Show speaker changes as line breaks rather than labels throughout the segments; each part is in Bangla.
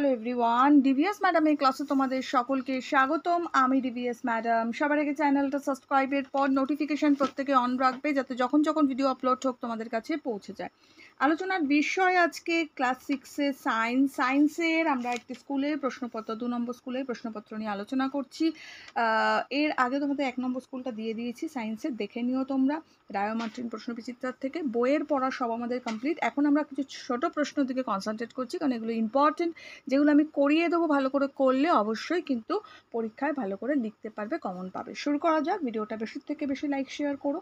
হ্যালো এভরিওয়ান, ডিভিএস ম্যাডামের ক্লাসে তোমাদের সকলকে স্বাগতম। আমি ডিভিএস ম্যাডাম। সবার আগে চ্যানেলটা সাবস্ক্রাইবের পর নোটিফিকেশান প্রত্যেকে অন রাখবে, যাতে যখন যখন ভিডিও আপলোড হোক তোমাদের কাছে পৌঁছে যায়। আলোচনার বিষয় আজকে ক্লাস 6-এর সায়েন্সের আমরা একটি স্কুলের প্রশ্নপত্র 2 নম্বর স্কুলের প্রশ্নপত্র নিয়ে আলোচনা করছি। এর আগে তোমাদের 1 নম্বর স্কুলটা দিয়ে দিয়েছি সায়েন্সের, দেখে নিও তোমরা রায় মার্টিন প্রশ্নবিচিত্রার থেকে। বইয়ের পড়া সব আমাদের কমপ্লিট। এখন আমরা কিছু ছোট প্রশ্নের দিকে কনসেন্ট্রেট করছি, কারণ এগুলো ইম্পর্টেন্ট, যেগুলো আমি করিয়ে দেবো। ভালো করে করলে অবশ্যই কিন্তু পরীক্ষায় ভালো করে লিখতে পারবে, কমন পাবে। শুরু করা যাক। ভিডিওটা বেশি থেকে বেশি লাইক শেয়ার করো।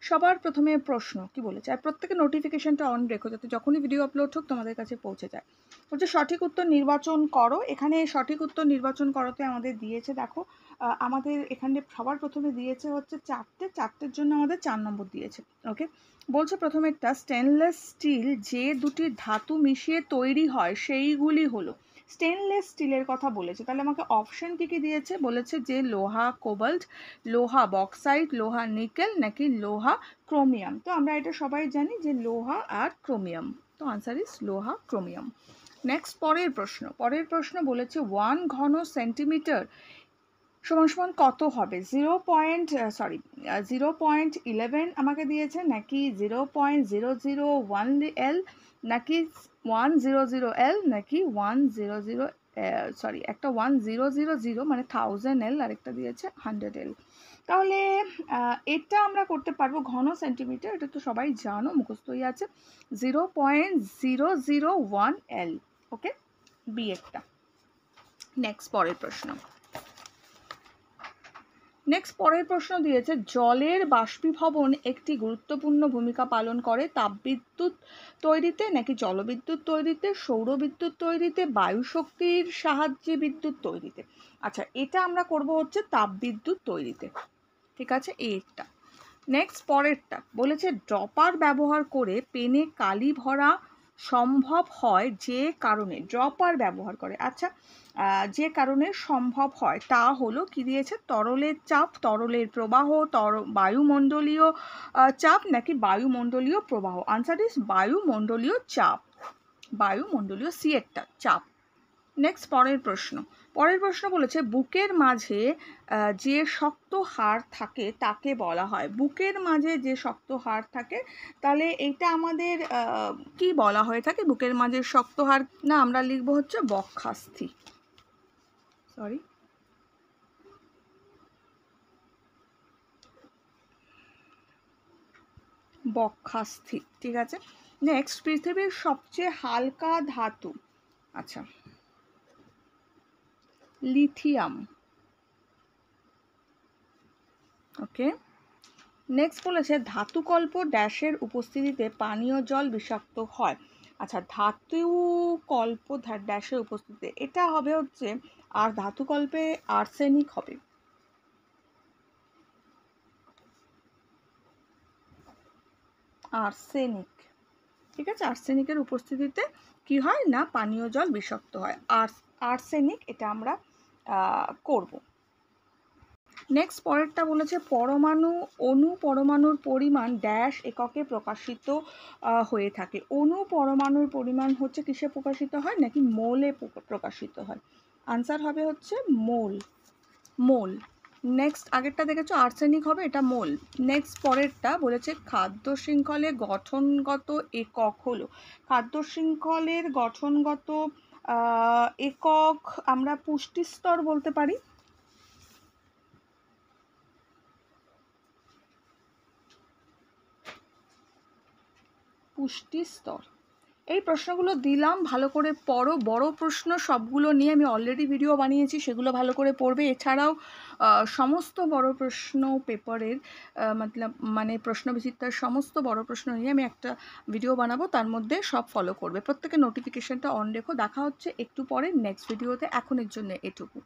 সবার প্রথমে প্রশ্ন কি বলেছে, আর প্রত্যেকে নোটিফিকেশনটা অন রেখো, যাতে যখনই ভিডিও আপলোড হোক তোমাদের কাছে পৌঁছে যায়। বলছে সঠিক উত্তর নির্বাচন করো। এখানে সঠিক উত্তর নির্বাচন করতে আমাদের দিয়েছে, দেখো আমাদের এখানে সবার প্রথমে দিয়েছে হচ্ছে চারটের জন্য আমাদের 4 নম্বর দিয়েছে। ওকে, বলছে প্রথমেরটা, স্টেনলেস স্টিল যে দুটি ধাতু মিশিয়ে তৈরি হয় সেইগুলি হলো। স্টেনলেস স্টিলের কথা বলেছে, তাহলে আমাকে অপশন কী দিয়েছে, বলেছে যে লোহা কোবাল্ট, লোহা বক্সাইট, লোহা নিকেল, নাকি লোহা ক্রোমিয়াম। তো আমরা এটা সবাই জানি যে লোহা আর ক্রোমিয়াম, তো আনসার ইজ লোহা ক্রোমিয়াম। নেক্সট পরের প্রশ্ন বলেছে 1 ঘন সেন্টিমিটার সমান কত হবে। 0.11 আমাকে দিয়েছে, নাকি 0.001 L, নাকি 100 L, নাকি 1000 মানে 1000 L, আরেকটা দিয়েছে 100 L। তাহলে এটা আমরা করতে পারবো ঘন সেন্টিমিটার, এটা তো সবাই জানো, মুখস্থই আছে, 0.001 L। ওকে, বি একটা। নেক্সট পরের প্রশ্ন দিয়েছে, জলের বাষ্পীভবন একটি গুরুত্বপূর্ণ ভূমিকা পালন করে তাপবিদ্যুৎ তৈরিতে, নাকি জলবিদ্যুৎ তৈরিতে, সৌরবিদ্যুৎ তৈরিতে, বায়ু শক্তির সাহায্যে বিদ্যুৎ তৈরিতে। আচ্ছা, এটা আমরা করব হচ্ছে তাপবিদ্যুৎ তৈরিতে। ঠিক আছে, এইটা। নেক্সট পরেরটা বলেছে, ড্রপার ব্যবহার করে পেনে কালি ভরা সম্ভব হয় যে কারণে। ড্রপার ব্যবহার করে, আচ্ছা, যে কারণে সম্ভব হয় তা হলো কি দিয়েছে, তরলের চাপ, তরলের প্রবাহ, বায়ুমণ্ডলীয় চাপ, নাকি বায়ুমণ্ডলীয় প্রবাহ। আনসার ইজ বায়ুমণ্ডলীয় চাপ, বায়ুমণ্ডলীয় সি একটা চাপ। নেক্সট পরের প্রশ্ন বলেছে, বুকের মাঝে যে শক্ত হাড় থাকে তাকে বলা হয়। বুকের মাঝে যে শক্ত হাড় থাকে, তাহলে এইটা আমাদের কি বলা হয়ে থাকে, বুকের মাঝে শক্ত হাড় না, আমরা লিখবো হচ্ছে বক্ষাস্থি। বক্ষাস্থি, ঠিক আছে। নেক্সট, পৃথিবীর সবচেয়ে হালকা ধাতু, আচ্ছা, লিথিয়াম। ওকে, নেক্সট বলেছে, ধাতুকল্প ড্যাশের উপস্থিতিতে পানীয় জল বিষাক্ত হয়। আচ্ছা, ধাতুকল্প ড্যাশের উপস্থিতিতে এটা হবে হচ্ছে, আর ধাতুকল্পে আর্সেনিক হবে। আর্সেনিক, ঠিক আছে, আর্সেনিকের উপস্থিতিতে কি হয় না, পানীয় জল বিষাক্ত হয়। আর্সেনিক, এটা আমরা করব। নেক্সট পরেরটা বলেছে, পরমাণুর পরিমাণ ড্যাশ এককে প্রকাশিত হয়ে থাকে। পরমাণুর পরিমাণ হচ্ছে কিসে প্রকাশিত হয়, নাকি মোলে প্রকাশিত হয়। আনসার হবে হচ্ছে মোল। নেক্সট, আগেরটা দেখেছো আর্সেনিক হবে, এটা মোল। নেক্সট পরেরটা বলেছে, খাদ্য শৃঙ্খলের গঠনগত একক হলো। খাদ্য শৃঙ্খলের গঠনগত একক আমরা পুষ্টিস্তর বলতে পারি। পুষ্টিস্তর। এই প্রশ্নগুলো দিলাম, ভালো করে পড়ো। বড় প্রশ্ন সবগুলো নিয়ে আমি অলরেডি ভিডিও বানিয়েছি, সেগুলো ভালো করে পড়বে। এছাড়াও সমস্ত বড় প্রশ্ন পেপারের মানে প্রশ্নবিচিত্রার সমস্ত বড় প্রশ্ন নিয়ে আমি একটা ভিডিও বানাবো, তার মধ্যে সব ফলো করবে। প্রত্যেকে নোটিফিকেশনটা অন রেখো। দেখা হচ্ছে একটু পরে নেক্সট ভিডিওতে। এখনের জন্য এটুকু।